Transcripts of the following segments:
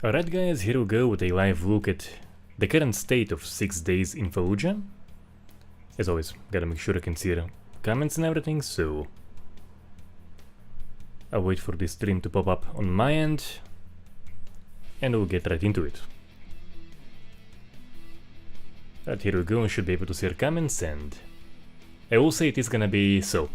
Alright guys, here we go with a live look at the current state of 6 days in Fallujah. As always, gotta make sure I can see the comments and everything, so I'll wait for this stream to pop up on my end and we'll get right into it. Right, here we go, I should be able to see our comments, and I will say it is gonna be so.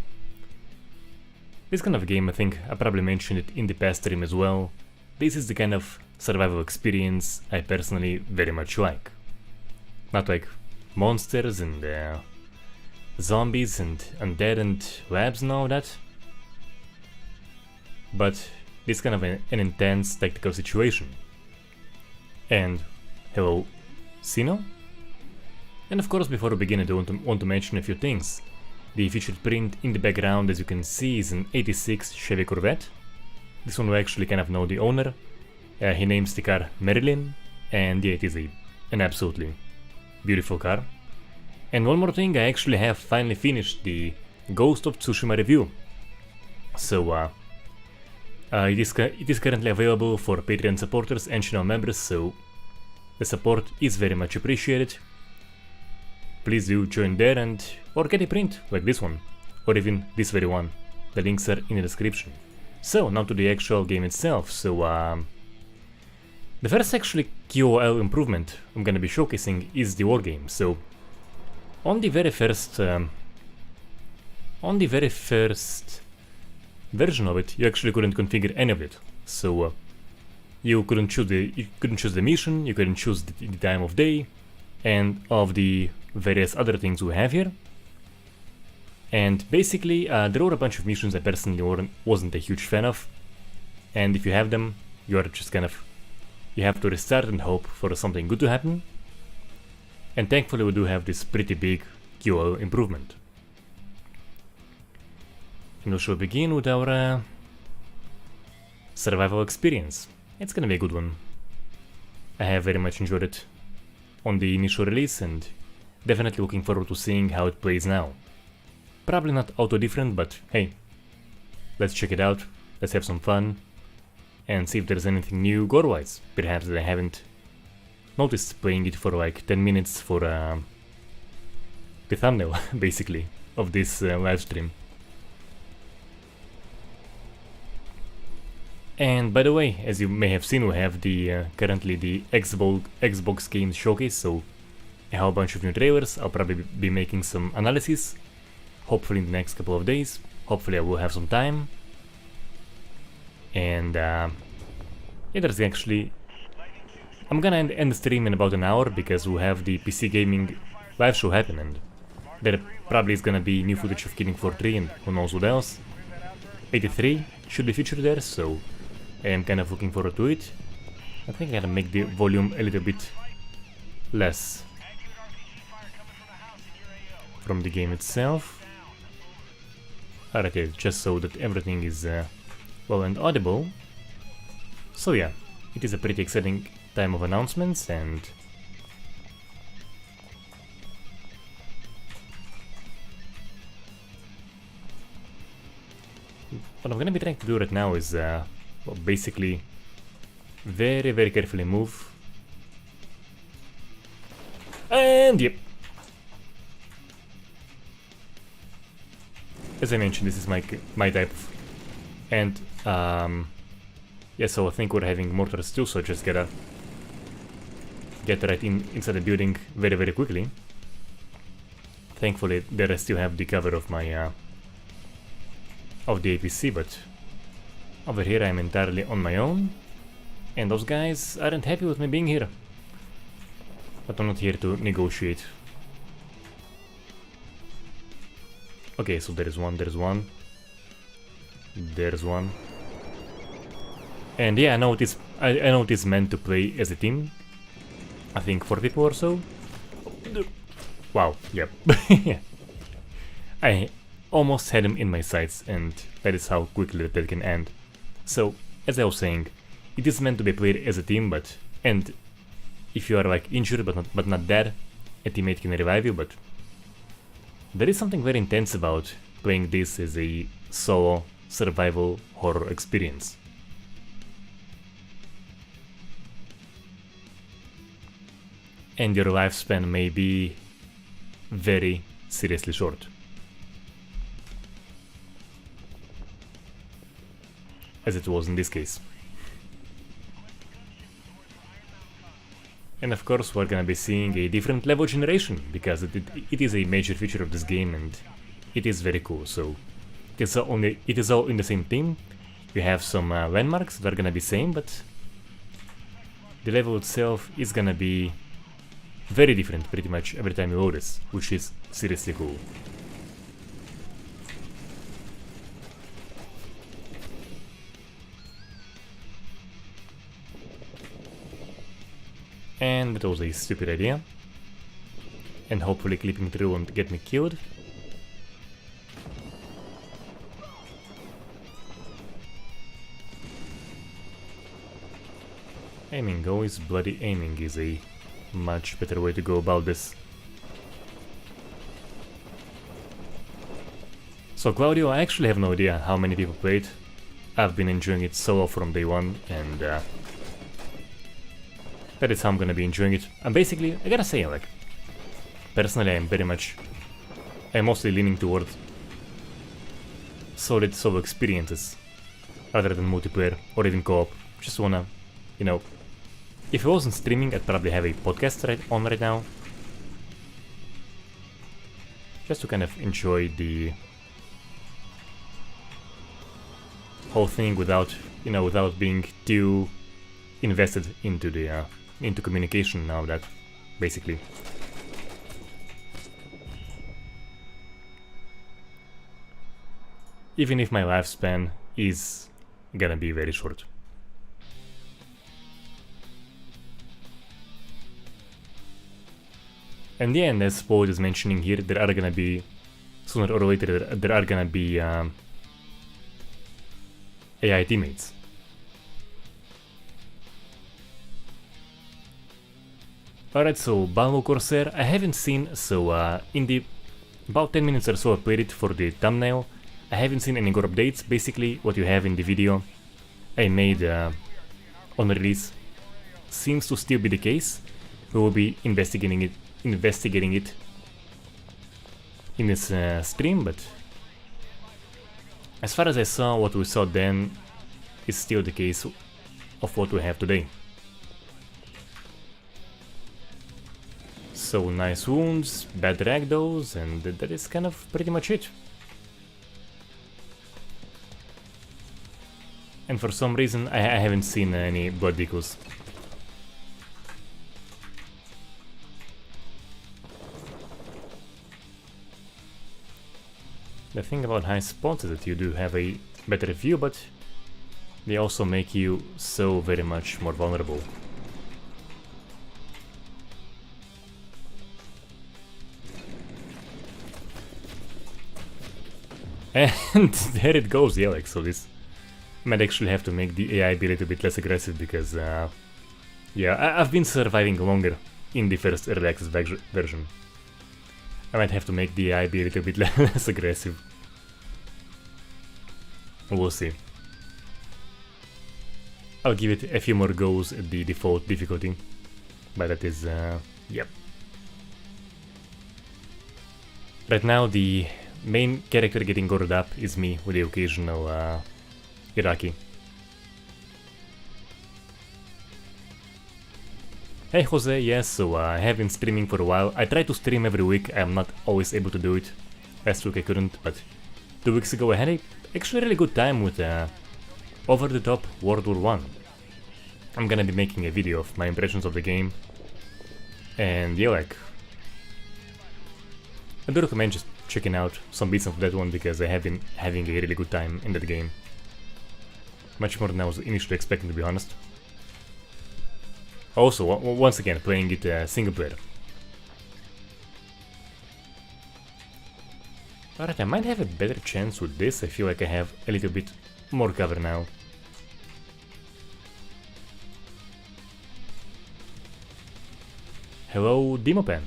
This kind of game, I think I probably mentioned it in the past stream as well. This is the kind of survival experience I personally very much like. Not like monsters and zombies and undead and labs and all that, but this kind of an intense tactical situation. And hello, Sino? And of course, before we begin, I want to mention a few things. The featured print in the background, as you can see, is an 86 Chevy Corvette. This one we actually kind of know the owner. He names the car Marilyn, and yeah, it is an absolutely beautiful car. And one more thing, I actually have finally finished the Ghost of Tsushima review. So it is currently available for Patreon supporters and channel members, so the support is very much appreciated. Please do join there or get a print like this one, or even this very one. The links are in the description. So now to the actual game itself. So the first actually QOL improvement I'm gonna be showcasing is the war game. So on the very first version of it, you actually couldn't configure any of it. So you couldn't choose the mission, you couldn't choose the time of day, and of the various other things we have here. And basically, there were a bunch of missions I personally wasn't a huge fan of, and if you have them, you are just kind of, you have to restart and hope for something good to happen. And thankfully we do have this pretty big QOL improvement. And we shall begin with our survival experience. It's gonna be a good one. I have very much enjoyed it on the initial release, and definitely looking forward to seeing how it plays now. Probably not auto different, but hey, let's check it out, let's have some fun, and see if there's anything new gore-wise, perhaps that I haven't noticed playing it for like 10 minutes for the thumbnail, basically, of this live stream. And by the way, as you may have seen, we have the currently the Xbox Games Showcase, so a whole bunch of new trailers. I'll probably be making some analysis, hopefully in the next couple of days. Hopefully I will have some time. And yeah, there's actually, I'm gonna end the stream in about an hour because we'll have the PC Gaming live show happen, and there probably is gonna be new footage of Killing Floor 3 and who knows what else. 83 should be featured there, so I am kind of looking forward to it. I think I gotta make the volume a little bit less from the game itself. Alright, just so that everything is well and audible. So yeah, it is a pretty exciting time of announcements, and what I'm gonna be trying to do right now is well, basically very carefully move. And yep. As I mentioned, this is my type of, and yeah, so I think we're having mortars too, so I just gotta get right inside the building very quickly. Thankfully there I still have the cover of my of the APC, but over here I'm entirely on my own, and those guys aren't happy with me being here. But I'm not here to negotiate. Okay, so there's one. And yeah, I know it is meant to play as a team. I think 4 people or so. Wow, yep. I almost had him in my sights, and that is how quickly that can end. So, as I was saying, it is meant to be played as a team, and if you are like injured but not dead, a teammate can revive you, but there is something very intense about playing this as a solo survival horror experience. and your lifespan may be very seriously short. As it was in this case. And of course we're gonna be seeing a different level generation, because it is a major feature of this game and it is very cool. So it is all in the same theme. You have some landmarks that are gonna be same, but the level itself is gonna be very different pretty much every time you load this, which is seriously cool. And that was a stupid idea. And hopefully clipping through won't get me killed. Aiming, always bloody aiming is a much better way to go about this. So Claudio, I actually have no idea how many people played. I've been enjoying it solo from day one, and that is how I'm gonna be enjoying it. And basically, I gotta say, like, personally I'm mostly leaning towards solid solo experiences rather than multiplayer or even co-op. Just wanna, you know, if I wasn't streaming, I'd probably have a podcast right now. Just to kind of enjoy the whole thing without being too invested into the into communication now that basically. Even if my lifespan is gonna be very short. And yeah, and as Paul is mentioning here, there are gonna be, sooner or later, there are gonna be AI teammates. Alright, so Balmo Corsair, I haven't seen, so in the about 10 minutes or so I played it for the thumbnail, I haven't seen any Gore updates. Basically, what you have in the video I made on release seems to still be the case. We will be investigating it in this stream, but as far as I saw, what we saw then is still the case of what we have today. So nice wounds, bad ragdolls, and that is kind of pretty much it. And for some reason I haven't seen any blood decals. The thing about high spots is that you do have a better view, but they also make you so very much more vulnerable. And there it goes, yeah, like, so this might actually have to make the AI be a little bit less aggressive, because yeah, I've been surviving longer in the first early access version. I might have to make the AI be a little bit less aggressive. We'll see. I'll give it a few more goes at the default difficulty, but that is, yep. Right now the main character getting gored up is me, with the occasional Iraqi. Hey Jose, yes, so I have been streaming for a while. I try to stream every week, I'm not always able to do it. Last week I couldn't, but 2 weeks ago I had a actually really good time with Over the Top World War 1. I'm gonna be making a video of my impressions of the game. And yeah, like, I do recommend just checking out some bits of that one, because I have been having a really good time in that game. Much more than I was initially expecting, to be honest. Also, once again, playing it single player. Alright, I might have a better chance with this. I feel like I have a little bit more cover now. Hello, Demopan.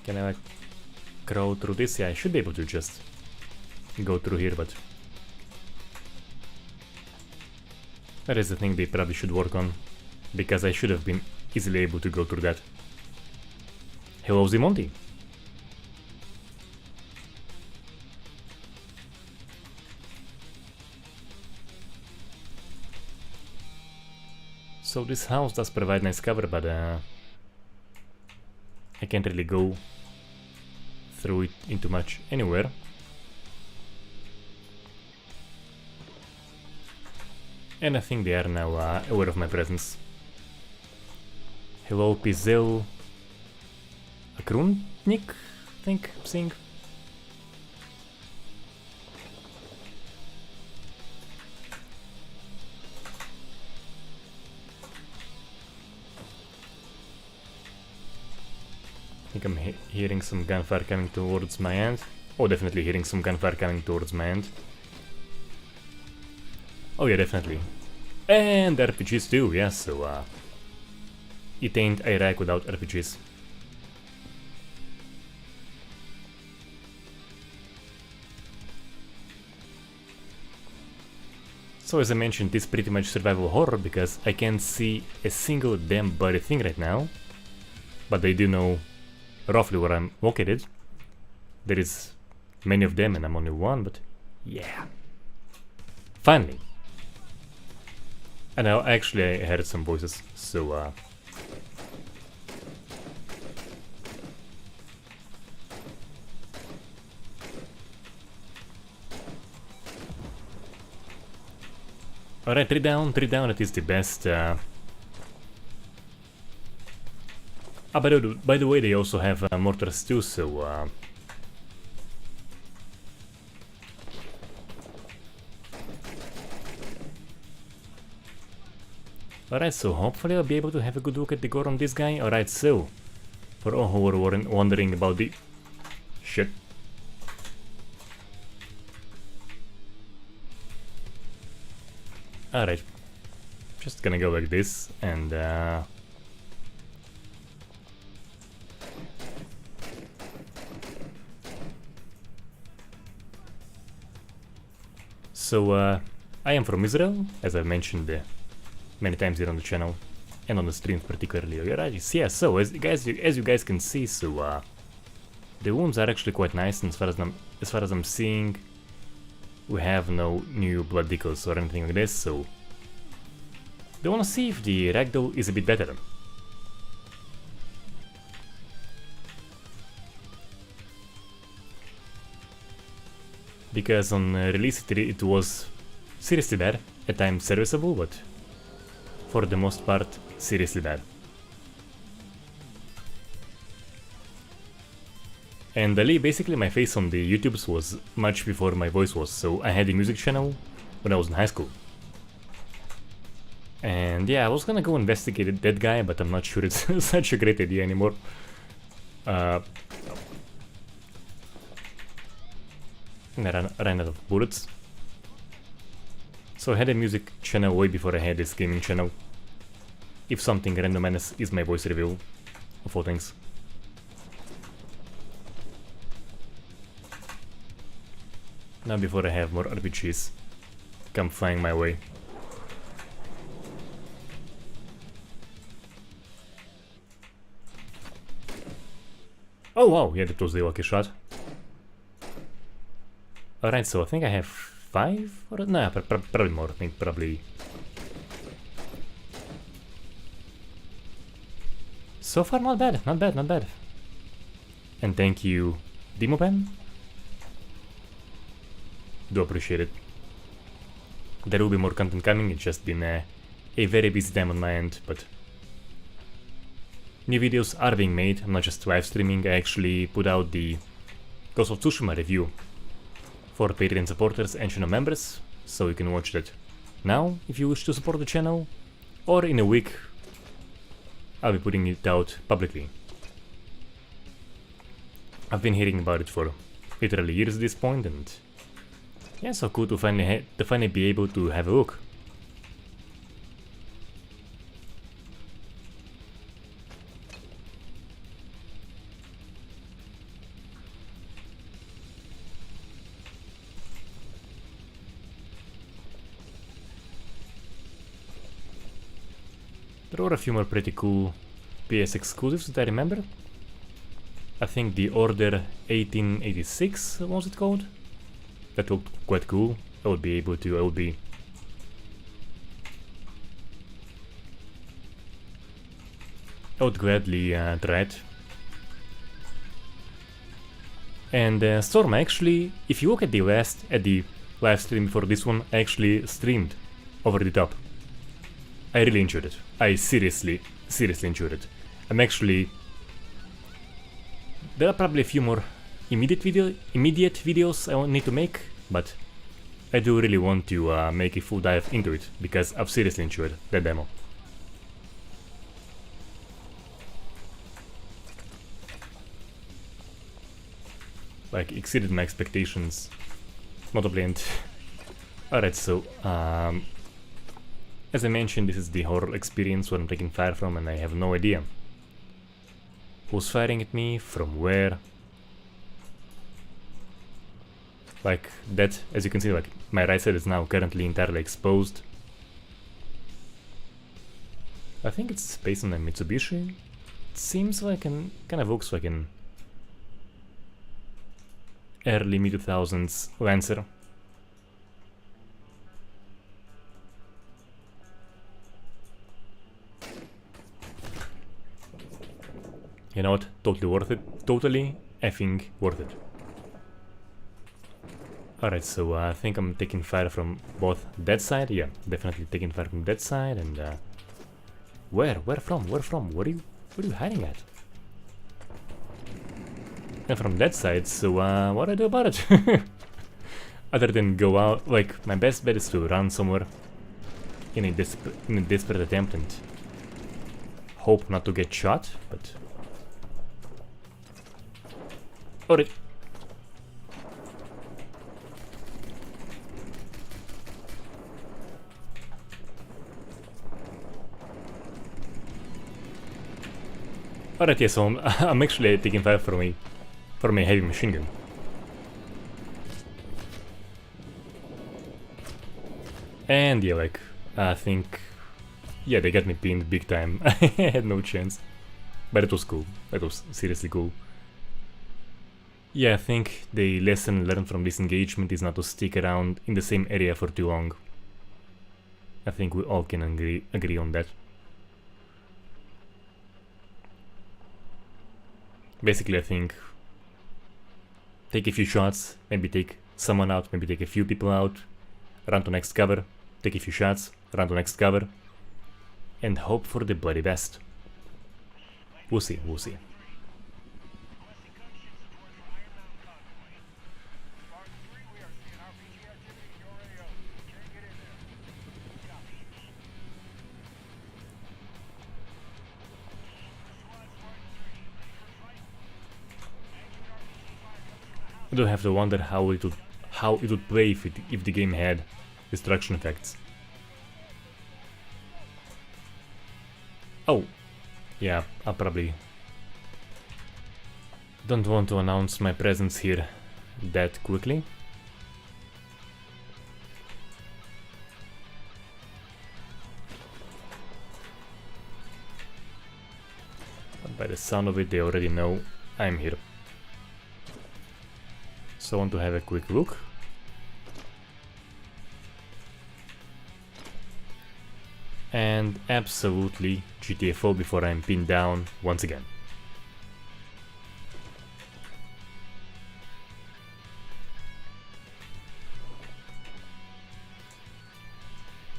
Can I like crawl through this? Yeah, I should be able to just go through here, but That is the thing they probably should work on, because I should have been easily able to go through that. Hello, Zimonti. So this house does provide nice cover, but I can't really go through it into much anywhere. And I think they are now aware of my presence. Hello, Pizel Akrunnik, I think, Sing. I think I'm hearing some gunfire coming towards my end. Oh, definitely hearing some gunfire coming towards my end. Oh yeah, definitely. And RPGs too, yeah, so it ain't Iraq without RPGs. So as I mentioned, it's pretty much survival horror because I can't see a single damn bloody thing right now. But I do know roughly where I'm located. There is many of them and I'm only one, but yeah. Finally. And actually I heard some voices, so alright, 3 down, it is the best. By the way, they also have mortars too, so alright, so hopefully I'll be able to have a good look at the gore on this guy. Alright, so for all who were wondering about the shit. Alright, just gonna go like this and so I am from Israel, as I've mentioned many times here on the channel and on the streams particularly. Alright, yeah, so as you guys can see, so the wounds are actually quite nice, and as far as I'm seeing, we have no new blood decals or anything like this, so I wanna see if the ragdoll is a bit better. Because on release it was seriously bad, at times serviceable, but for the most part seriously bad. And basically my face on the YouTubes was much before my voice was, so I had a music channel when I was in high school. And yeah, I was gonna go investigate that guy, but I'm not sure it's such a great idea anymore. I ran out of bullets. So I had a music channel way before I had this gaming channel. If something random is my voice reveal of all things. Now before I have more RPGs come flying my way. Oh wow, yeah, that was the lucky shot. Alright, so I think I have 5? Or no, probably more, I think probably. So far not bad, not bad, not bad. And thank you, Demopan. Do appreciate it. There will be more content coming, it's just been a very busy time on my end, but new videos are being made. I'm not just live streaming, I actually put out the Ghost of Tsushima review for Patreon supporters and channel members, so you can watch that now if you wish to support the channel, or in a week I'll be putting it out publicly. I've been hearing about it for literally years at this point, and yeah, so cool to finally be able to have a look. There were a few more pretty cool PS exclusives that I remember. I think the Order 1886 was it called? That looked quite cool. I would gladly try it. And Storm, actually, if you look at the live stream for this one, I actually streamed over the top. I really enjoyed it. I seriously enjoyed it. There are probably a few more immediate videos I need to make, but I do really want to make a full dive into it, because I've seriously enjoyed that demo. Like, exceeded my expectations, notably, and... Alright, so, as I mentioned, this is the horror experience where I'm taking fire from, and I have no idea who's firing at me, from where. Like, that, as you can see, like, my right side is now currently entirely exposed. I think it's based on a Mitsubishi. It seems like an... kind of looks like an early mid-2000s Lancer. You know what? Totally worth it. Totally effing worth it. Alright, so I think I'm taking fire from both that side. Yeah, definitely taking fire from that side. And where? Where from? Where from? What are you hiding at? And from that side, so what do I do about it? Other than go out, like, my best bet is to run somewhere in a desperate attempt and hope not to get shot, but... Alright. Alright, yeah, so I'm actually taking fire from a heavy machine gun. And yeah, like, I think... Yeah, they got me pinned big time. I had no chance. But it was cool. That was seriously cool. Yeah, I think the lesson learned from this engagement is not to stick around in the same area for too long. I think we all can agree on that. Basically, I think take a few shots, maybe take someone out, maybe take a few people out, run to next cover, take a few shots, run to next cover, and hope for the bloody best. We'll see, we'll see. I do have to wonder how it would play if the game had destruction effects. Oh, yeah, I probably don't want to announce my presence here that quickly. But by the sound of it, they already know I'm here. So I want to have a quick look. And absolutely GTFO before I'm pinned down once again.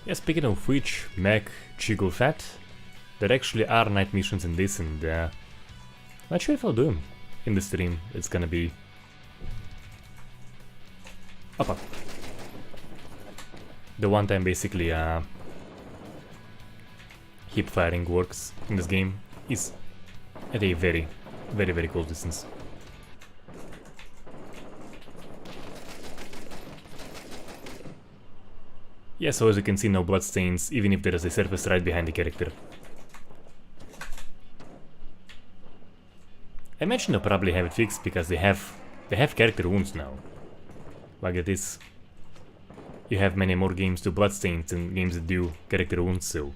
Yeah, speaking of which, Mac Jiggle Fat, there actually are night missions in this, and not sure if I'll do them in the stream. It's gonna be up. The one time basically hip firing works in this game is at a very close distance. Yeah, so as you can see, no bloodstains, even if there is a surface right behind the character. I imagine they'll probably have it fixed because they have character wounds now. Like it is, you have many more games do bloodstains than games that do character wounds, so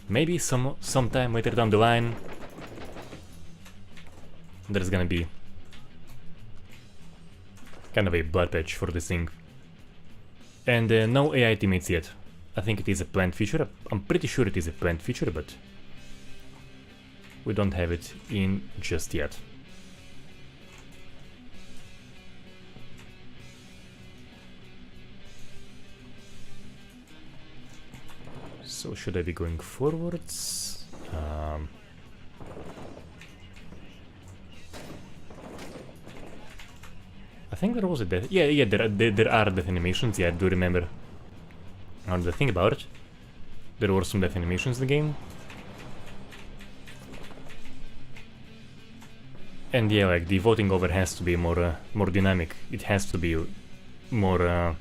maybe sometime later down the line there's gonna be kind of a blood patch for this thing. And no AI teammates yet. I think it is a planned feature. I'm pretty sure it is a planned feature, but we don't have it in just yet. So should I be going forwards? I think there was a death. Yeah, there are death animations. Yeah, I do remember. Now the thing about it, there were some death animations in the game. And yeah, like the voting over has to be more dynamic. It has to be more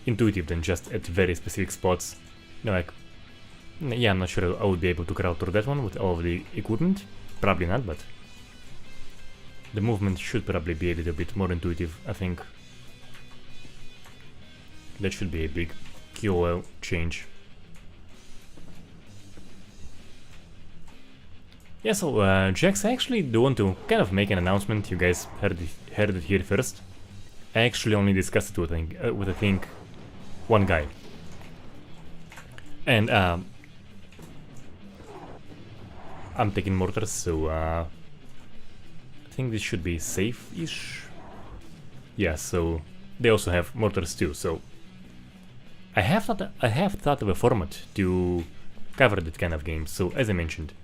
intuitive than just at very specific spots. You know, like, yeah, I'm not sure I would be able to crowd through that one with all of the equipment. Probably not, but the movement should probably be a little bit more intuitive, I think. That should be a big QOL change. Yeah, so Jax, I actually do want to kind of make an announcement. You guys heard it here first. I actually only discussed it with I think one guy. And I'm taking mortars, so I think this should be safe-ish. Yeah, so they also have mortars too, so I have thought of a format to cover that kind of game. So as I mentioned,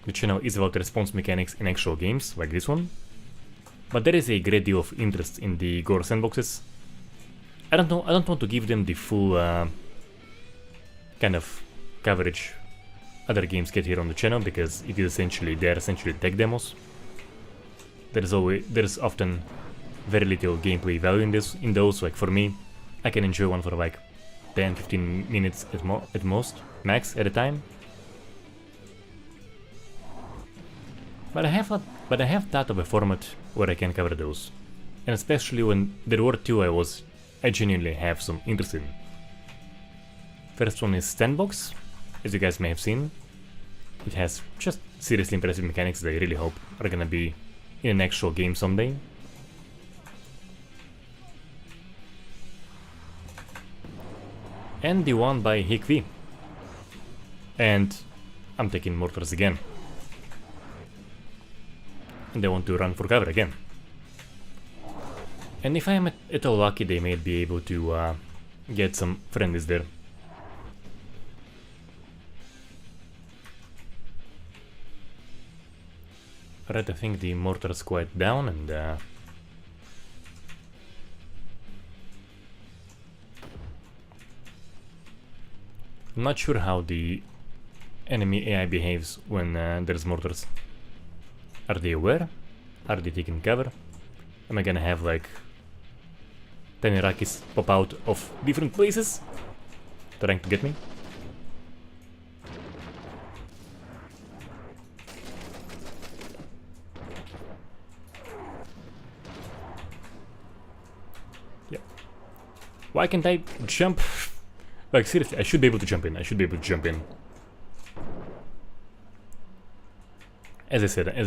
the channel is about response mechanics in actual games like this one, but there is a great deal of interest in the Gore sandboxes. I don't want to give them the full kind of coverage other games get here on the channel, because it is they're essentially tech demos. There's often very little gameplay value in those. Like for me, I can enjoy one for like 10-15 minutes at most, max at a time. But I have thought of a format where I can cover those, and especially when there were two I genuinely have some interest in. First one is Sandbox, as you guys may have seen. It has just seriously impressive mechanics that I really hope are gonna be in an actual game someday. And the one by Hikvi. And I'm taking mortars again. And they want to run for cover again. And if I'm at all lucky, they may be able to get some friendlies there. Alright, I think the mortars quiet down, and I'm not sure how the enemy AI behaves when there's mortars. Are they aware? Are they taking cover? Am I gonna have like 10 Iraqis pop out of different places trying to get me? Yeah. Why can't I jump? Like seriously, I should be able to jump in. As I said, I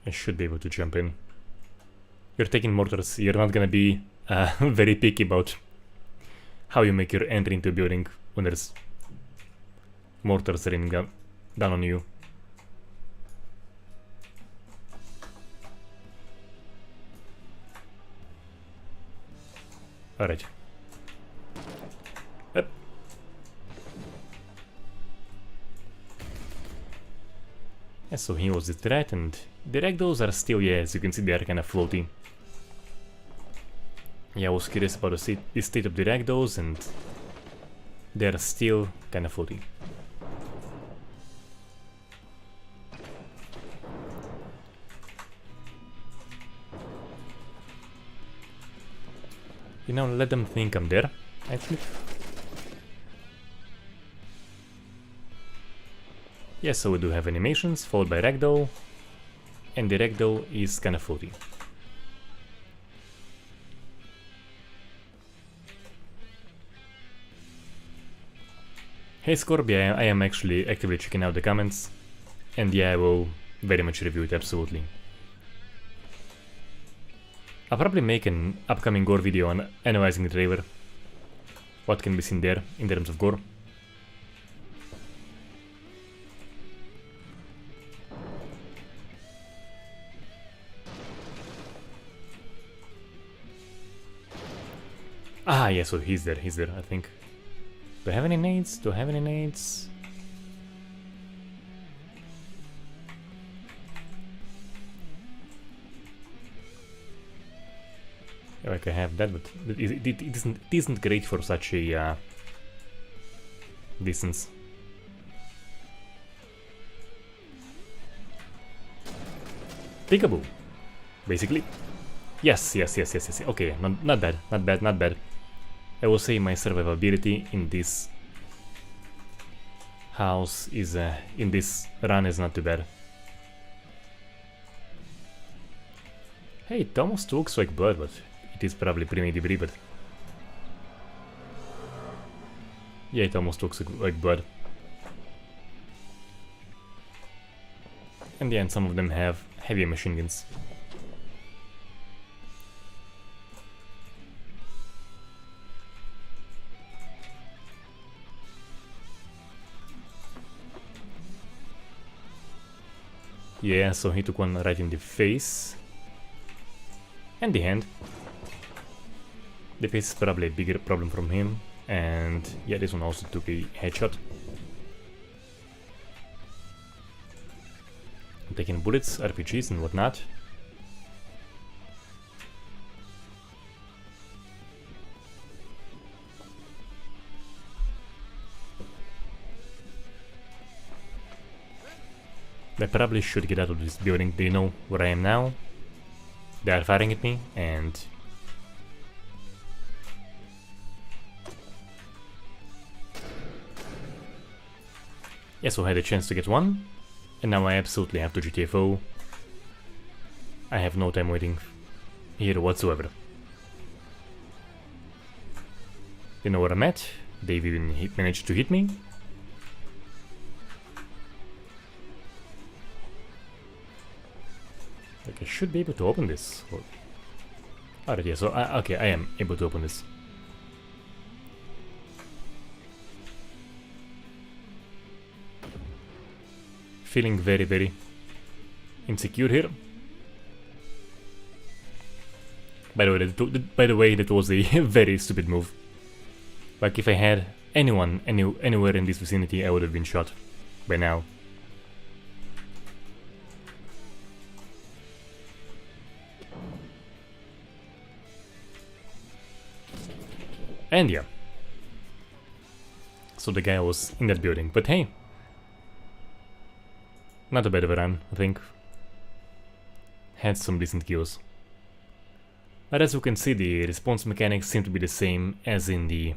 should be able to jump in. You're taking mortars, you're not gonna be very picky about how you make your entry into a building when there's mortars raining down on you. Alright. Yep. Yeah, so he was it right, and the ragdolls are still, yeah, as you can see, they are kind of floaty. Yeah, I was curious about the state of the ragdolls, and they are still kind of floaty. You know, let them think I'm there, actually. Yes, so we do have animations, followed by ragdoll, and the ragdoll is kinda floaty. Hey Scorby, I am actually actively checking out the comments, and yeah, I will very much review it, absolutely. I'll probably make an upcoming Gore video on analyzing the trailer, what can be seen there in terms of Gore. Ah, yeah, so he's there, I think. Do I have any nades? Do I have any nades? Like I have that, but it isn't great for such a distance. Peekaboo, basically. Yes. Okay, not bad. I will say my survivability in this house is in this run is not too bad. Hey, it almost looks like blood, but it is probably primitive debris, but yeah, it almost looks like blood. And yeah, and some of them have heavy machine guns. Yeah, so he took one right in the face. And the hand. The face is probably a bigger problem from him. And yeah, this one also took a headshot. I'm taking bullets, RPGs and whatnot. I probably should get out of this building. They know where I am now. They are firing at me, and yeah, so I had a chance to get one, and now I absolutely have to GTFO. I have no time waiting here whatsoever. They know where I'm at. They've even managed to hit me. Like, I should be able to open this. Alright, yeah, so okay, I am able to open this. Feeling very insecure here. By the way, that was a very stupid move. Like, if I had anyone anywhere in this vicinity, I would have been shot by now. And yeah. So the guy was in that building, but hey. Not a bad of a run, I think. Had some decent kills. But as you can see, the response mechanics seem to be the same as in the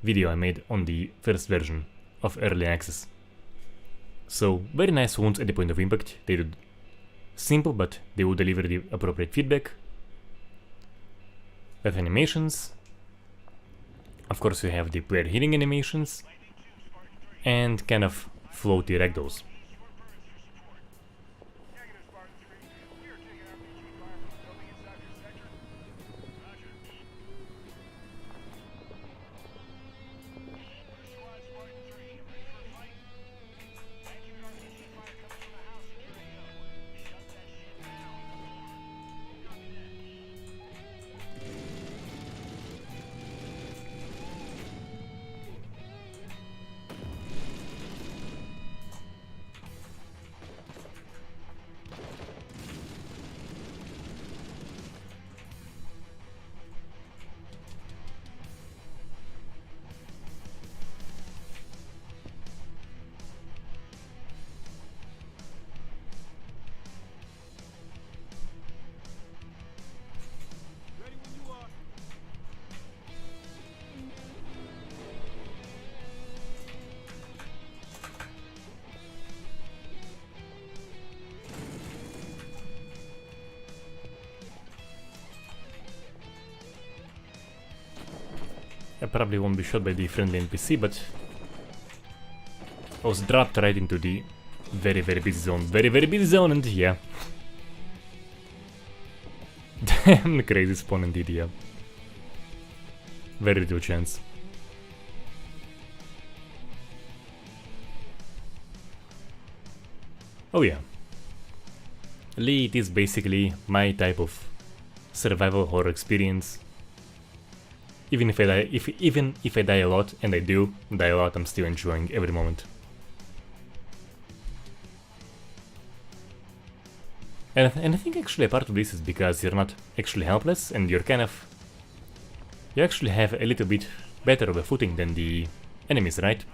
video I made on the first version of Early Access. So, very nice wounds at the point of impact. They do simple, but they will deliver the appropriate feedback. With animations. Of course, you have the player hitting animations. And kind of floaty ragdolls. I probably won't be shot by the friendly NPC, but I was dropped right into the very busy zone. Very busy zone, and yeah. Damn crazy spawn indeed, yeah. Very little chance. Oh yeah. Elite is basically my type of survival horror experience. Even if I die, even if I die a lot, and I do die a lot, I'm still enjoying every moment. And I think actually a part of this is because you're not actually helpless, and you're kind of... You actually have a little bit better of a footing than the enemies, right?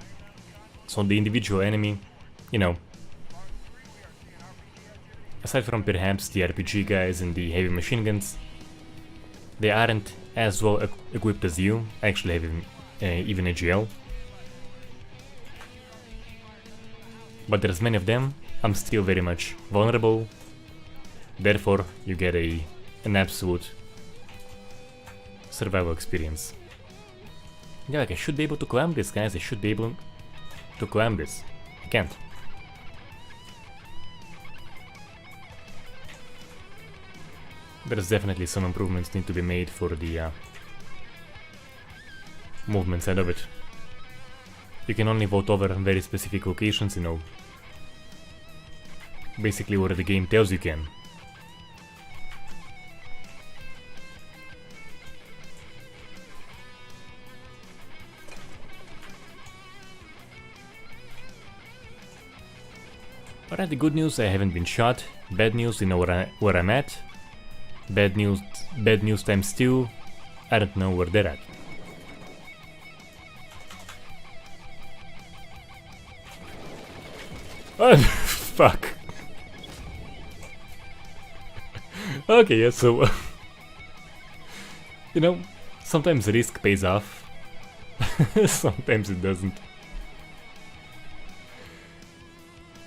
So the individual enemy, you know, aside from perhaps the RPG guys and the heavy machine guns, they aren't as well equipped as you. I actually have even a GL. But there's many of them, I'm still very much vulnerable. Therefore, you get an absolute survival experience. Yeah, like I should be able to climb this, guys. I should be able to climb this. I can't. There's definitely some improvements need to be made for the movement side of it. You can only vote over very specific locations, you know. Basically where the game tells you can. Alright, the good news, I haven't been shot. Bad news, you know where I'm at. Bad news times 2, I don't know where they're at. Oh, fuck. Okay, yeah, so... you know, sometimes risk pays off. Sometimes it doesn't.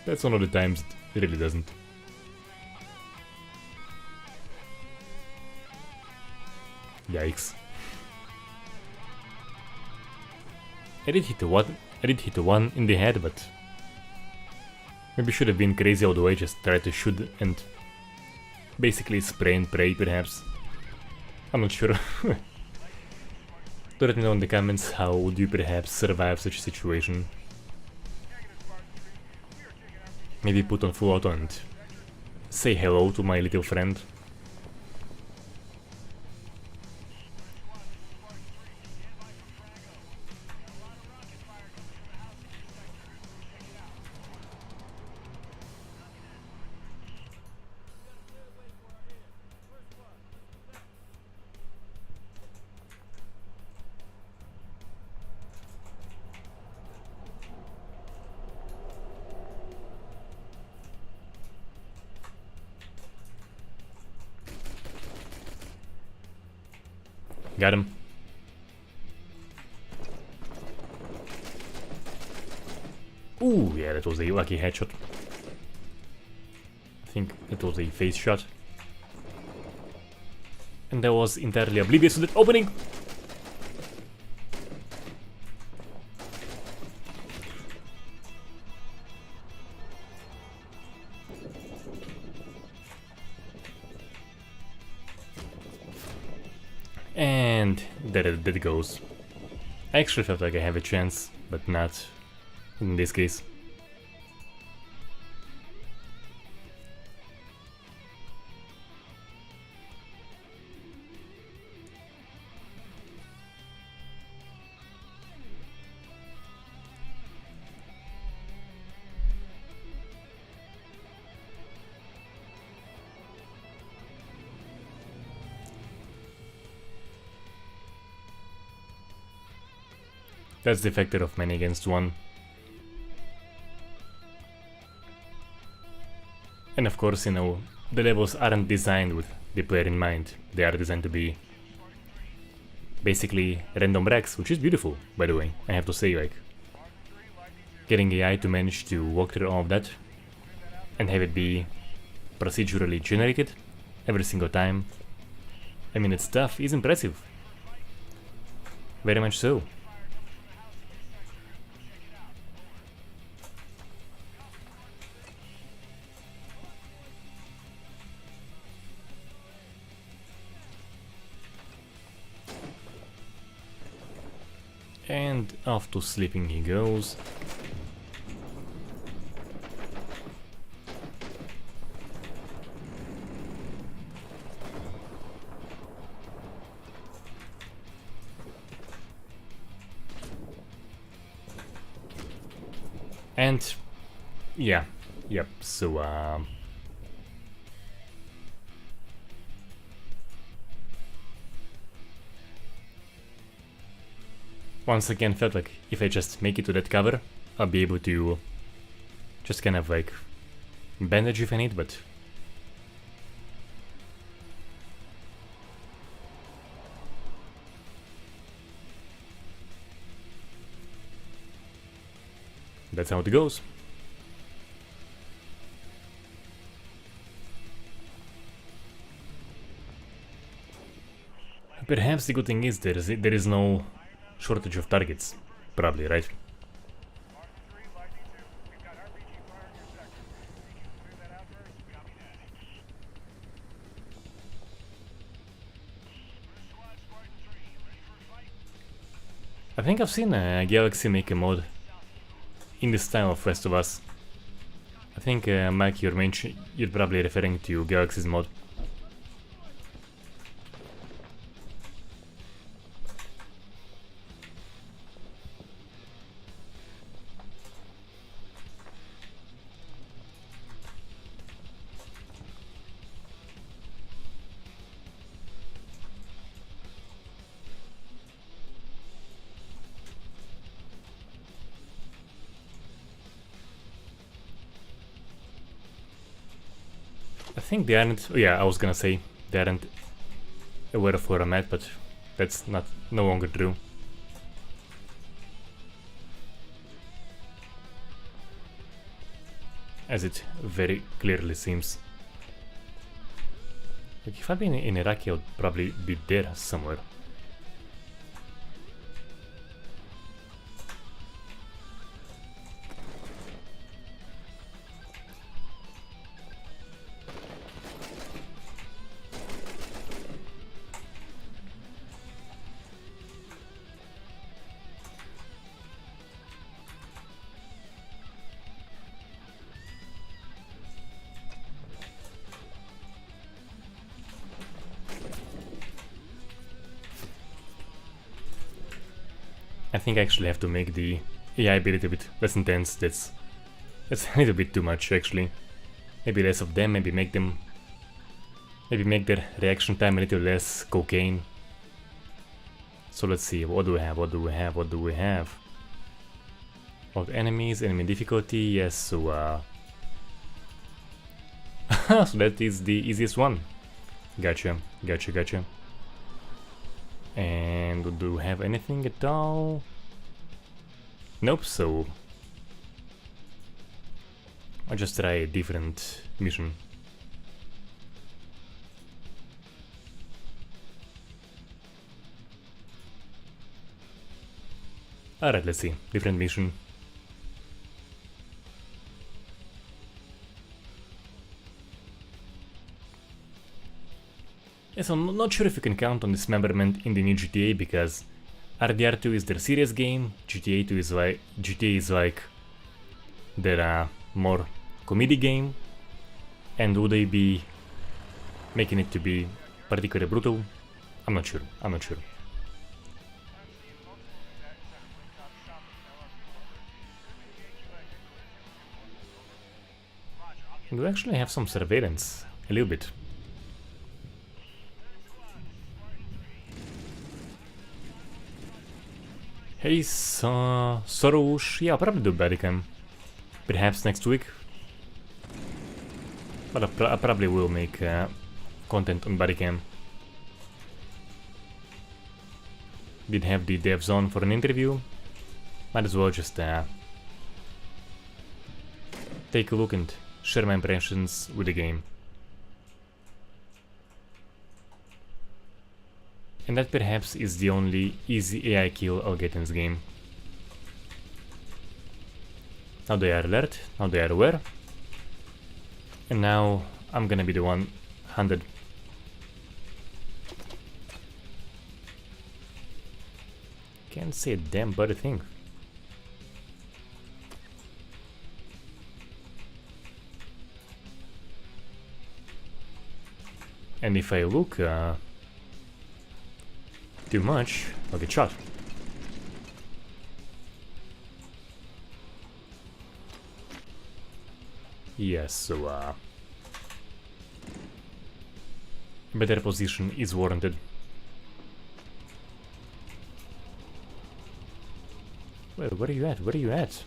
That's one of the times it really doesn't. Yikes. I did hit the one in the head, but maybe should have been crazy all the way, just try to shoot and basically spray and pray perhaps. I'm not sure. Let me know in the comments how would you perhaps survive such a situation. Maybe put on full auto and say hello to my little friend. Got him. Ooh, yeah, that was a lucky headshot. I think that was a face shot. And I was entirely oblivious to that opening. And there it goes. I actually felt like I have a chance, but not in this case. That's the factor of many against one. And of course, you know, the levels aren't designed with the player in mind. They are designed to be basically random racks, which is beautiful, by the way. I have to say, like, getting AI to manage to walk through all of that and have it be procedurally generated every single time. I mean, its stuff is impressive. Very much so. And off to sleeping he goes. And yeah, yep, so once again felt like if I just make it to that cover, I'll be able to just kind of like bandage if I need, but that's how it goes. Perhaps the good thing is there is no shortage of targets, probably, right? I think I've seen Galaxy make a mod in the style of Rest of Us. I think, Mike, you're probably referring to Galaxy's mod. I think they aren't. Yeah, I was gonna say they aren't aware of where I'm at, but that's no longer true. As it very clearly seems. Like if I'd been in Iraq, I would probably be there somewhere. I think I actually have to make the AI ability a bit less intense. That's a little bit too much actually. Maybe less of them, maybe make their reaction time a little less cocaine. So let's see, what do we have? What enemies, enemy difficulty, yes, so so that is the easiest one. Gotcha. And do we have anything at all? Nope, so I'll just try a different mission. Alright, let's see. Different mission. Yes, I'm not sure if you can count on dismemberment in the new GTA because RDR2 is their serious game, GTA is like their more comedy game, and would they be making it to be particularly brutal? I'm not sure. And we actually have some surveillance, a little bit. Hey, Soroush, yeah, I'll probably do Badicam. Perhaps next week. But I probably will make content on Badicam. Did have the devs on for an interview. Might as well just take a look and share my impressions with the game. And that perhaps is the only easy AI kill I'll get in this game. Now they are alert, now they are aware. And now I'm gonna be the one hunted. Can't say a damn bloody thing. And if I look too much, I'll get shot. Yes, so better position is warranted. Where are you at? Where are you at?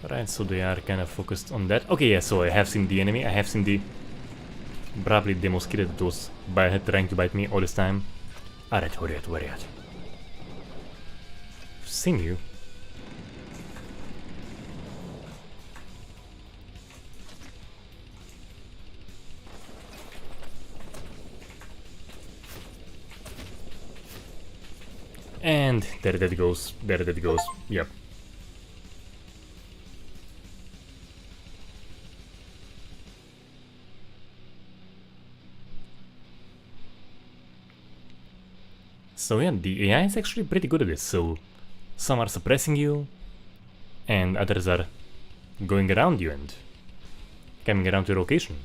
Right, so they are kind of focused on that. Okay, yeah, so I have seen the enemy. I have seen the... probably the mosquito that was trying to bite me all this time. Alright, where are you at? I've seen you. And there that goes. There that goes. Yep. So yeah, the AI is actually pretty good at this, so some are suppressing you, and others are going around you and coming around to your location.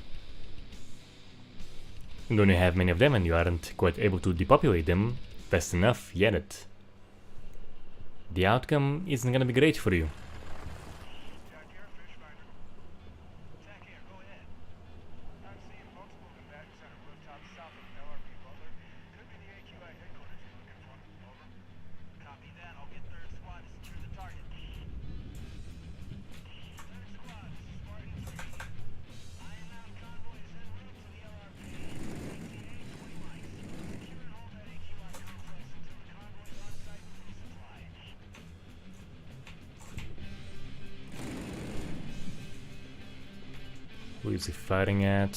And when you have many of them and you aren't quite able to depopulate them fast enough yet, the outcome isn't gonna be great for you. Who is he firing at?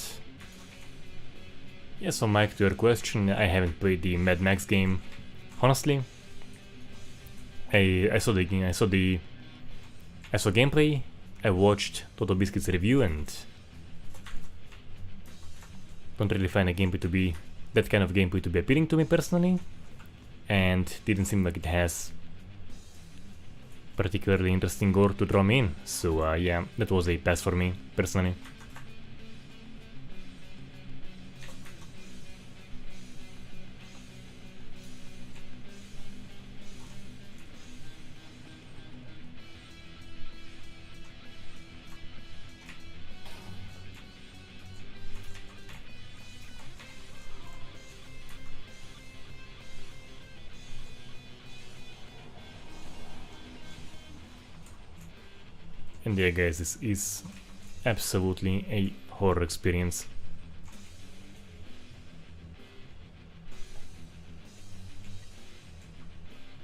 Yeah, so Mike, to your question, I haven't played the Mad Max game. Honestly, I saw the game, I saw gameplay, I watched Total Biscuit's review, and don't really find a gameplay to be that kind of gameplay to be appealing to me personally, and didn't seem like it has particularly interesting gore to draw me in. So yeah, that was a pass for me personally. And yeah guys, this is absolutely a horror experience.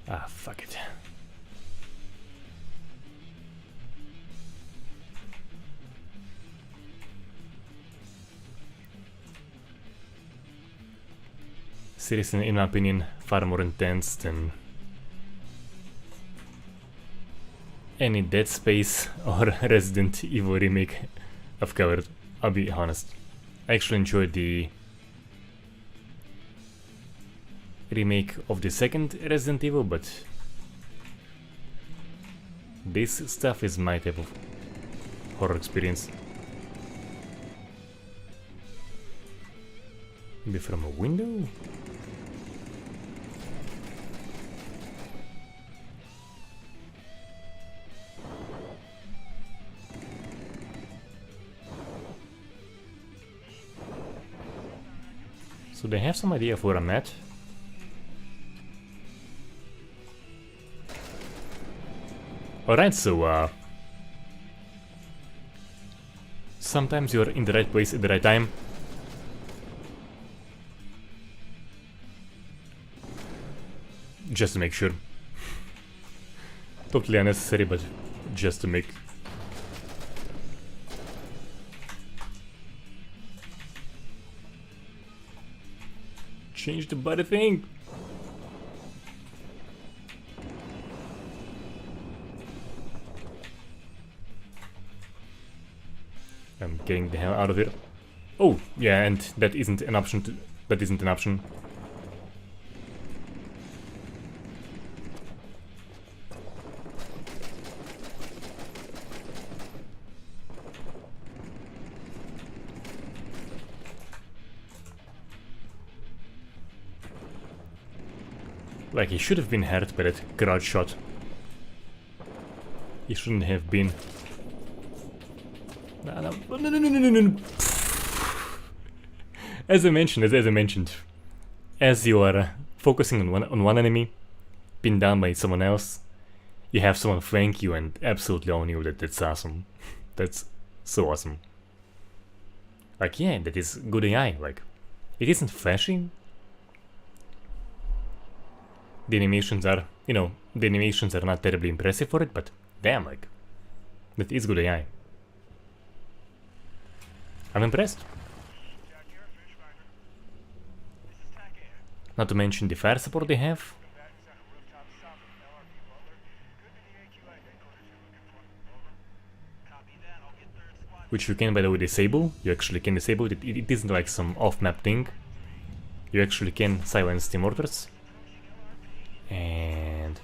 Ah, fuck it. Seriously, in my opinion, far more intense than any Dead Space or Resident Evil remake I've covered, I'll be honest. I actually enjoyed the remake of the second Resident Evil, but this stuff is my type of horror experience. Maybe from a window? So they have some idea of where I'm at. Alright, so sometimes you're in the right place at the right time. Just to make sure. Totally unnecessary, but just to make... Change the body thing! I'm getting the hell out of here. Oh, yeah, and that isn't an option to... That isn't an option. Like, he should have been hurt by that garage shot. He shouldn't have been. No. As I mentioned, as you are focusing on one enemy, pinned down by someone else, you have someone flank you and absolutely own you. That's awesome. That's so awesome. Like, yeah, that is good AI. Like, it isn't flashy. The animations are, the animations are not terribly impressive for it, but damn, like, that is good AI. I'm impressed. Not to mention the fire support they have. Which you can, by the way, disable. You actually can disable it. It isn't like some off-map thing. You actually can silence the mortars. And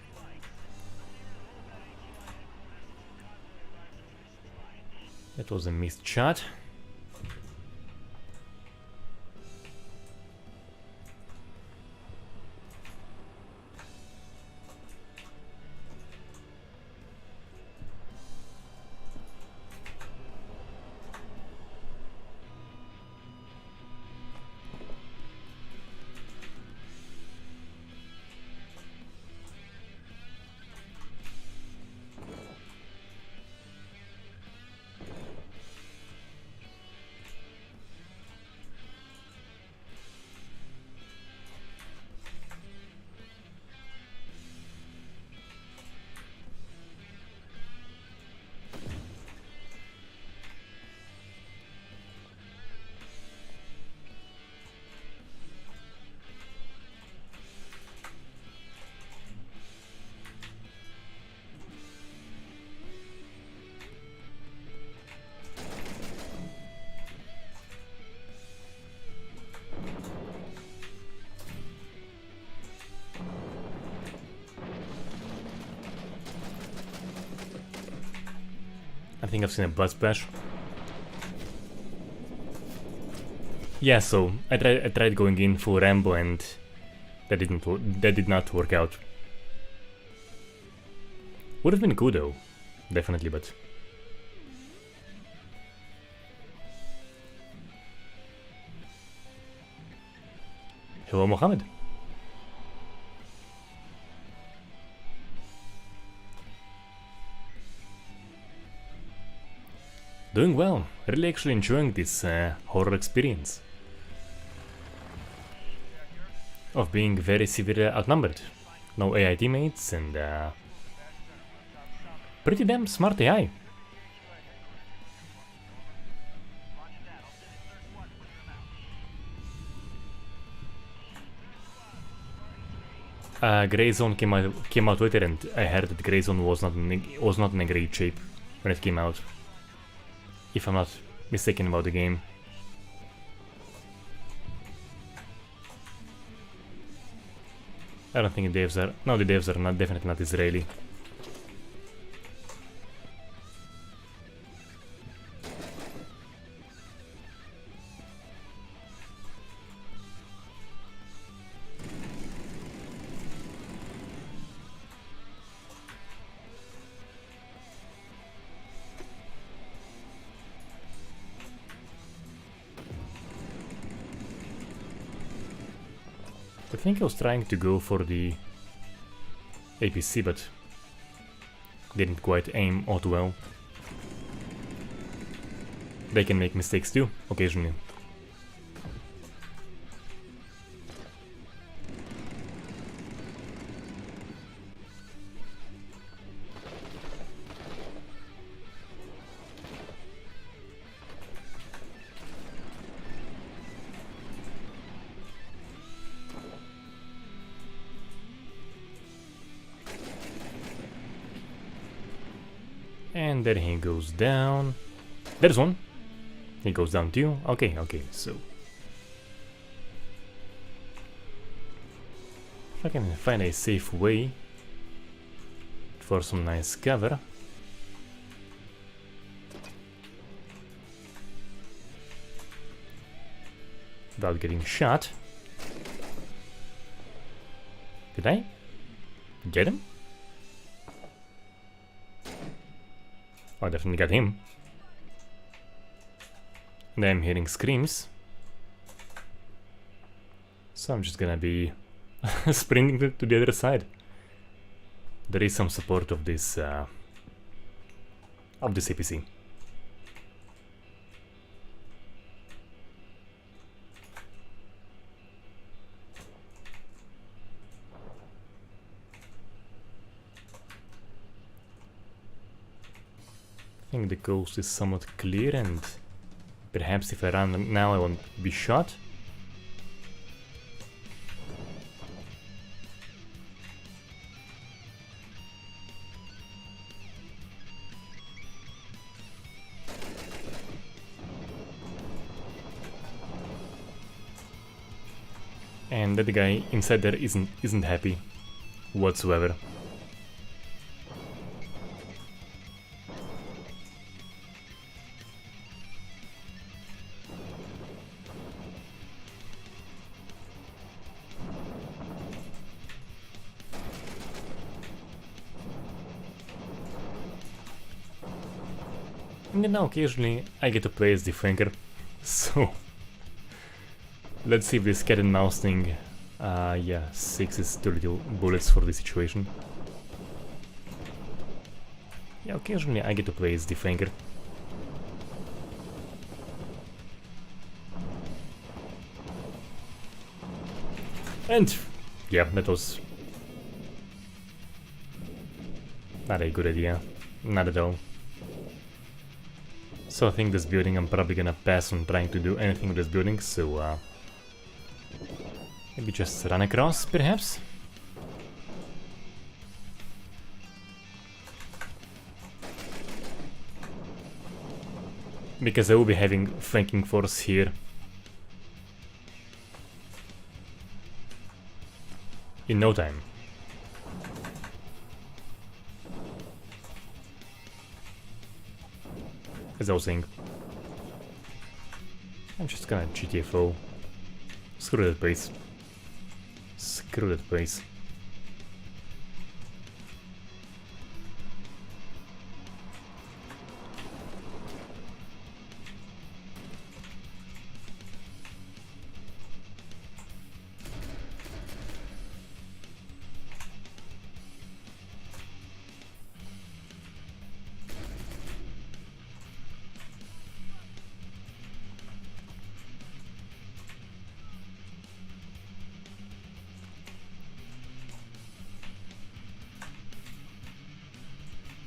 that was a missed shot. I think I've seen a blood splash. Yeah, so I tried going in full Rambo and that did not work out. Would have been cool though, definitely, but hello, Mohammed. Doing well, really actually enjoying this horror experience of being very severely outnumbered. No AI teammates and pretty damn smart AI. Grey Zone came out later, and I heard that Grey Zone was not in a great shape when it came out. If I'm not mistaken about the game. I don't think the devs are... No, the devs are not, definitely not Israeli. I think I was trying to go for the APC, but didn't quite aim all too well. They can make mistakes too, occasionally. And there he goes down. There's one. He goes down too. Okay, so if I can find a safe way for some nice cover. Without getting shot. Did I get him? I definitely got him. And I'm hearing screams. So I'm just gonna be sprinting to the other side. There is some support of this APC. I think the coast is somewhat clear, and perhaps if I run now I won't be shot. And that guy inside there isn't happy whatsoever. And then now occasionally I get to play as the flanker, so let's see if this cat and mouse thing, yeah, 6 is too little bullets for this situation. Yeah, occasionally I get to play as the flanker. And yeah, that was not a good idea, not at all. So I think this building I'm probably gonna pass on trying to do anything with this building, so maybe just run across, perhaps? Because I will be having flanking force here in no time. As I was saying, I'm just gonna GTFO. Screw that place. Screw that place.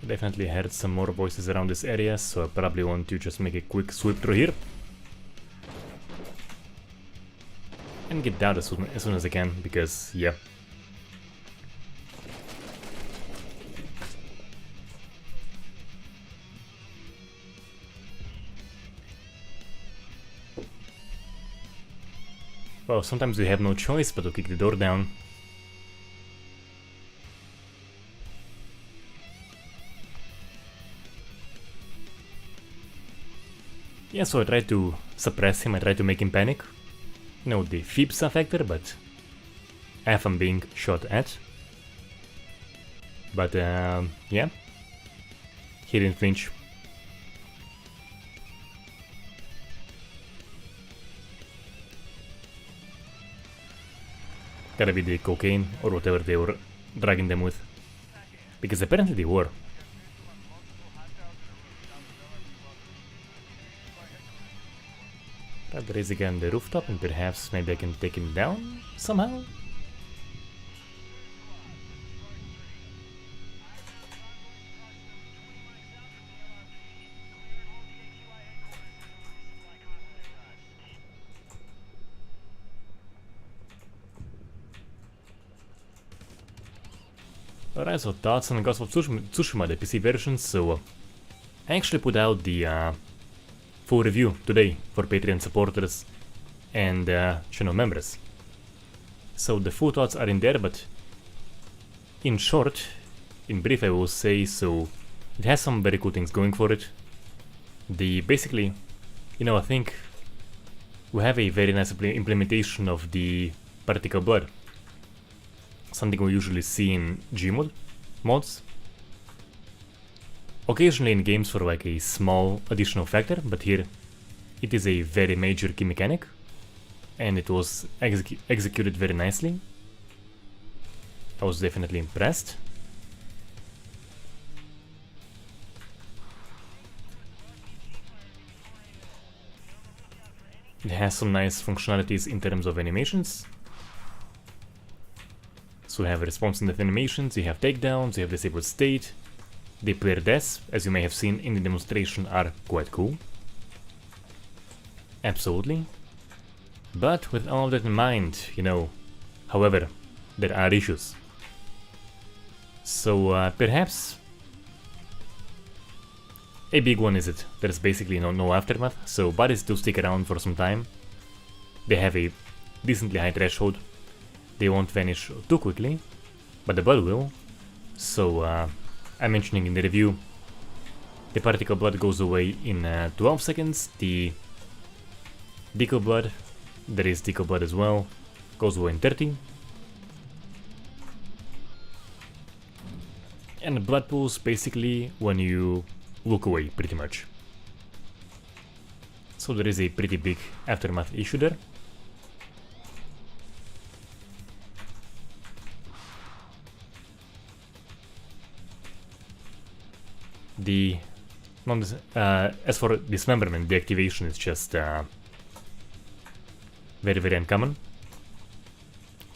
Definitely heard some more voices around this area, so I probably want to just make a quick sweep through here. And get down as soon as I can, because, yeah. Well, sometimes we have no choice but to kick the door down. Yeah, so I tried to suppress him, I tried to make him panic. You know, the FIPSA factor, but F I'm being shot at. But yeah, he didn't flinch. Gotta be the cocaine or whatever they were drugging them with. Because apparently they were. But there is a guy on the rooftop and perhaps maybe I can take him down somehow? Alright, so thoughts on Ghost of Tsushima, the PC version. So I actually put out the full review today for Patreon supporters and channel members. So the full thoughts are in there, but in short, in brief I will say, so it has some very cool things going for it. Basically, you know, I think we have a very nice implementation of the particle blood. Something we usually see in Gmod mods. Occasionally in games for like a small additional factor, but here it is a very major key mechanic and it was executed very nicely. I was definitely impressed. It has some nice functionalities in terms of animations. So you have responsive animations, you have takedowns, you have disabled state. The player deaths, as you may have seen in the demonstration, are quite cool. Absolutely. But with all of that in mind, you know, however, there are issues. So perhaps a big one is it. There's basically no aftermath, so bodies do stick around for some time. They have a decently high threshold. They won't vanish too quickly, but the blood will. So I'm mentioning in the review, the particle blood goes away in 12 seconds. The decal blood, there is decal blood as well, goes away in 30. And the blood pools basically when you look away, pretty much. So there is a pretty big aftermath issue there. As for dismemberment, the activation is just very uncommon.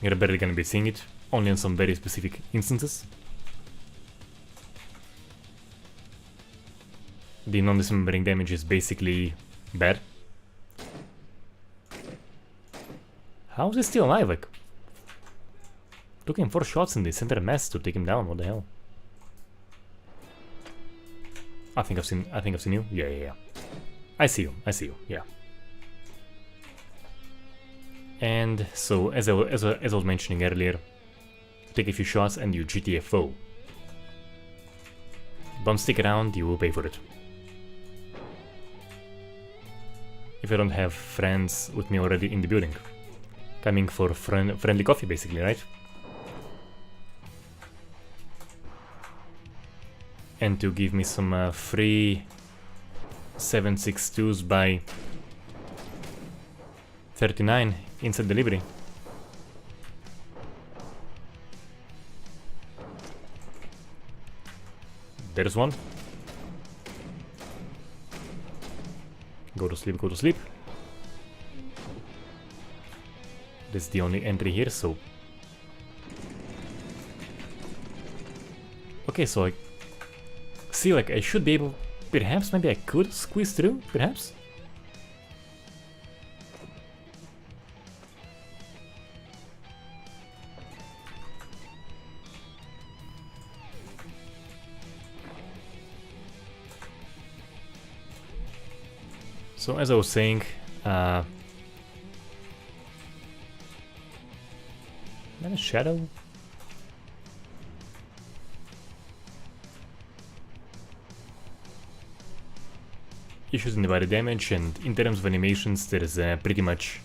You're barely gonna be seeing it, only in some very specific instances. The non-dismembering damage is basically bad. How is he still alive? Like, took him 4 shots in the center mass to take him down. What the hell? I think I've seen you. Yeah. I see you. Yeah. And so, as I was mentioning earlier, take a few shots and you GTFO. Don't stick around, you will pay for it. If I don't have friends with me already in the building. Coming for friendly coffee, basically, right? And to give me some free 762s by 39 instant delivery. There's one. Go to sleep. This is the only entry here, so... Okay, so I see, like, I should be able... Perhaps, maybe I could squeeze through, perhaps? So, as I was saying, that a shadow? Issues in the body damage, and in terms of animations, there is pretty much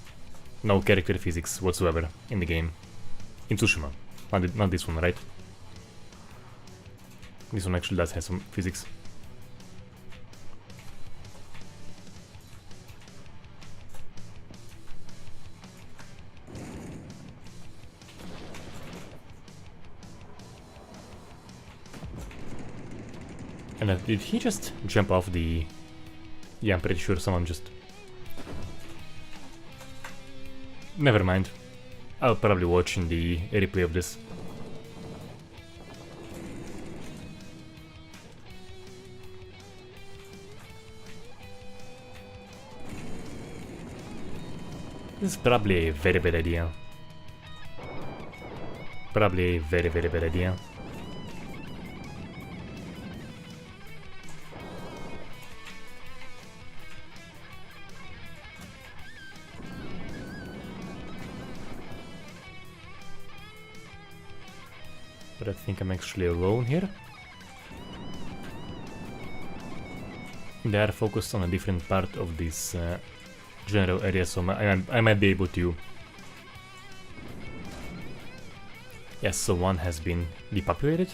no character physics whatsoever in the game. In Tsushima. Not this one, right? This one actually does have some physics. And did he just jump off the... Yeah, I'm pretty sure someone just... Never mind. I'll probably watch in the replay of this. This is probably a very bad idea. Probably a very bad idea. But I think I'm actually alone here. They are focused on a different part of this general area, so I might be able to... Yes, so one has been depopulated.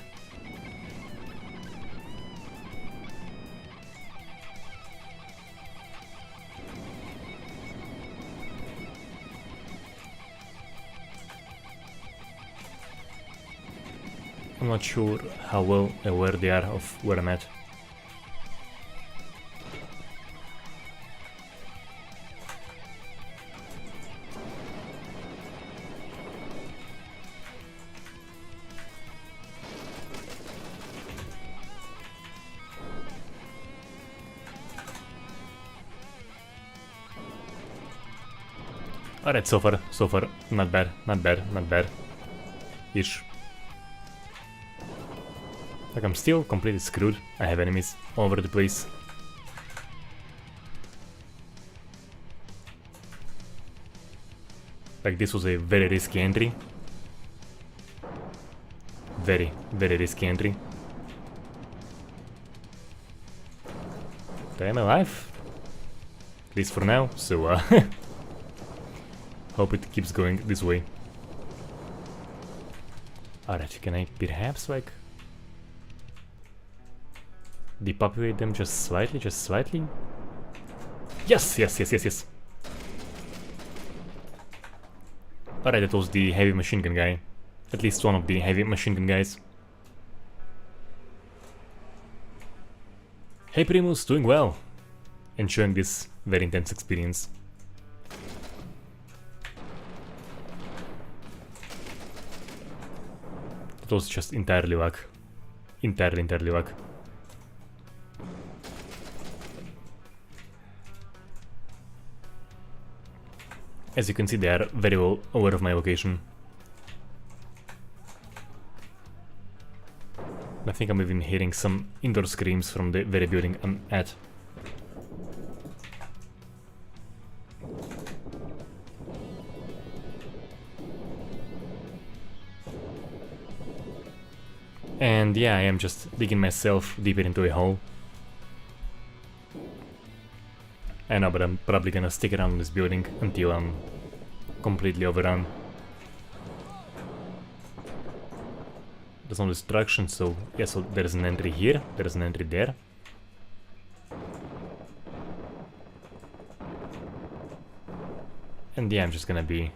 I'm not sure how well aware they are of where I'm at. Alright, so far, not bad, not bad. Ish. Like, I'm still completely screwed. I have enemies all over the place. Like, this was a very risky entry. Very risky entry. But I'm alive. At least for now, so hope it keeps going this way. Alright, can I perhaps, like, depopulate them just slightly, Yes! Alright, that was the heavy machine gun guy. At least one of the heavy machine gun guys. Hey Primus, doing well. Enjoying this very intense experience. It was just entirely luck. Entirely luck. As you can see, they are very well aware of my location. I think I'm even hearing some indoor screams from the very building I'm at. And yeah, I am just digging myself deeper into a hole. I know, but I'm probably gonna stick around in this building until I'm completely overrun. There's no destruction, so yeah, so there's an entry here, there's an entry there. And yeah, I'm just gonna be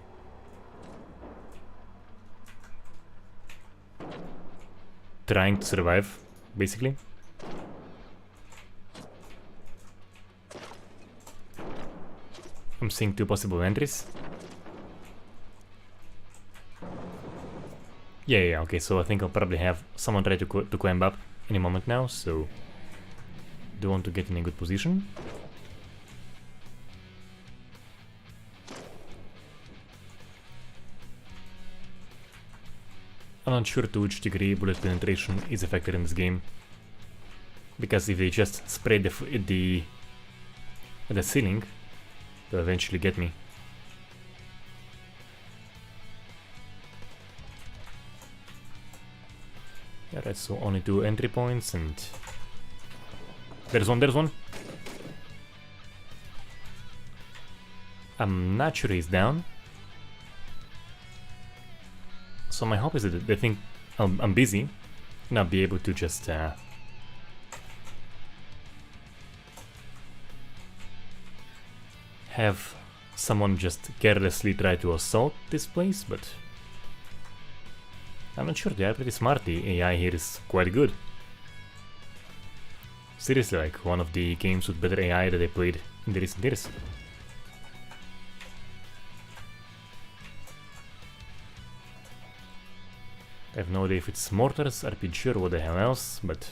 trying to survive, basically. I'm seeing two possible entries. Yeah, okay, so I think I'll probably have someone try to climb up any moment now, so do want to get in a good position. I'm not sure to which degree bullet penetration is affected in this game, because if they just spray the ceiling, they'll eventually get me. Alright, so only two entry points, and there's one. I'm not sure he's down. So my hope is that they think I'm busy, and I'll be able to just have someone just carelessly try to assault this place, but I'm not sure. They are pretty smart. The AI here is quite good. seriously like one of the games with better AI that I played in the recent years. I have no idea if it's Mortars, RPG or what the hell else, but...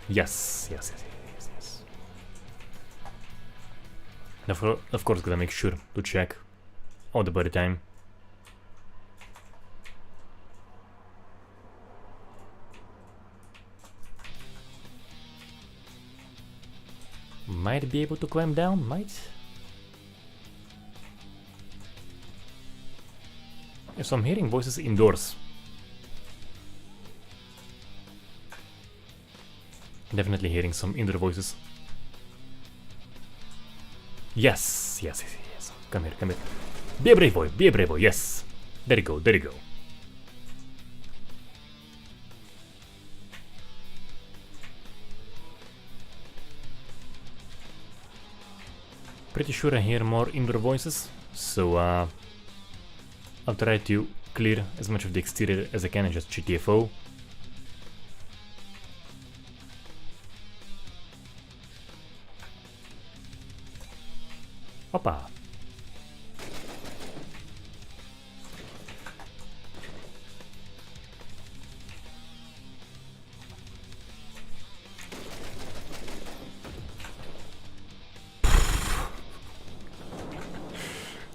Yes. And of course gotta make sure to check all the body time. Might be able to climb down, might? Yes, I'm hearing voices indoors. Definitely hearing some indoor voices. Yes. Come here. Be a brave boy, yes. There you go. Pretty sure I hear more indoor voices, so I'll try to clear as much of the exterior as I can and just GTFO. Opa!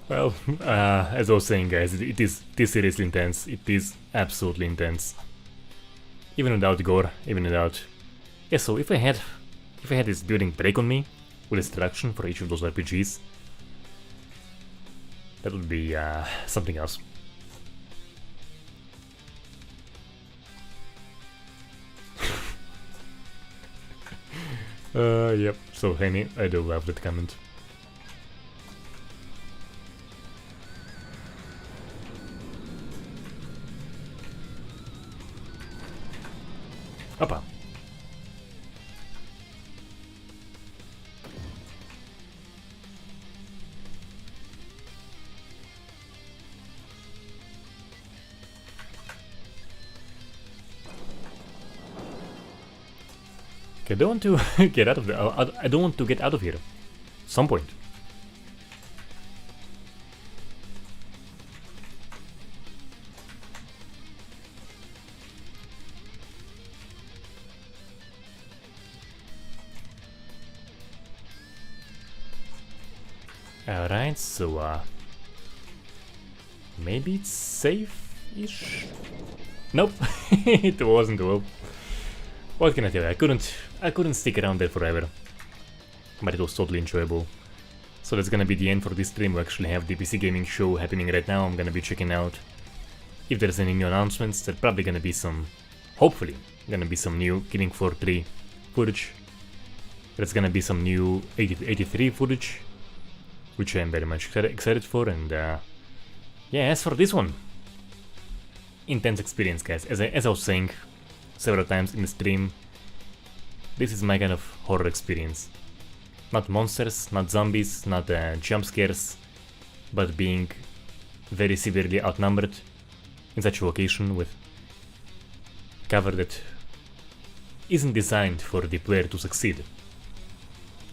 Well, as I was saying, guys, it is seriously intense. It is absolutely intense. Even without Gore, even without... Yeah, so if I had this building break on me with destruction for each of those RPGs, that would be something else. Yep, so Henny, I do love that comment. Opa. Okay, I don't want to get out of the. I don't want to get out of here. Some point. Alright, so maybe it's safe-ish? Nope, it wasn't. Well, what can I tell you? I couldn't stick around there forever, but it was totally enjoyable. So that's gonna be the end for this stream. We actually have the PC gaming show happening right now. I'm gonna be checking out if there's any new announcements. There's probably gonna be some, hopefully, gonna be some new Killing Floor 3 footage. There's gonna be some new 83 footage, which I'm very much excited for, and yeah, as for this one, intense experience, guys. As I was saying several times in the stream, this is my kind of horror experience. Not monsters, not zombies, not jump scares, but being very severely outnumbered in such a location with cover that isn't designed for the player to succeed.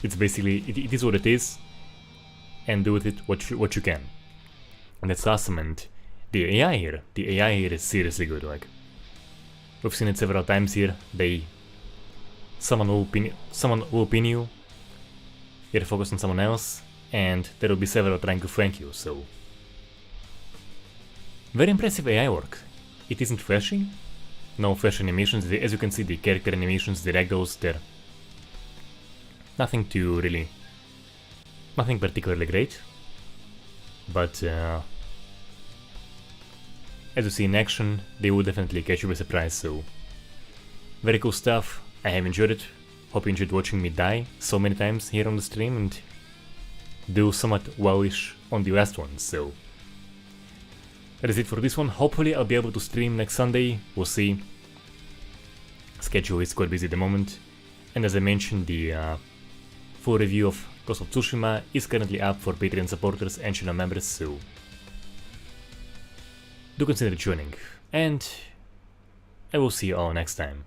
It's basically, it is what it is, and do with it what you can. And that's awesome, and the AI here is seriously good. Like, we've seen it several times here. Someone will pin you, you're focused on someone else, and there will be several trying to flank you, so... Very impressive AI work. It isn't flashy, no flash animations. As you can see, the character animations, the ragdolls, they're nothing particularly great, but as you see in action, they will definitely catch you by surprise, so very cool stuff. I have enjoyed it. Hope you enjoyed watching me die so many times here on the stream and do somewhat well-ish on the last one, so that is it for this one. Hopefully I'll be able to stream next Sunday, we'll see. Schedule is quite busy at the moment, and as I mentioned, the full review of Ghost of Tsushima is currently up for Patreon supporters and channel members, so do consider joining, and I will see you all next time.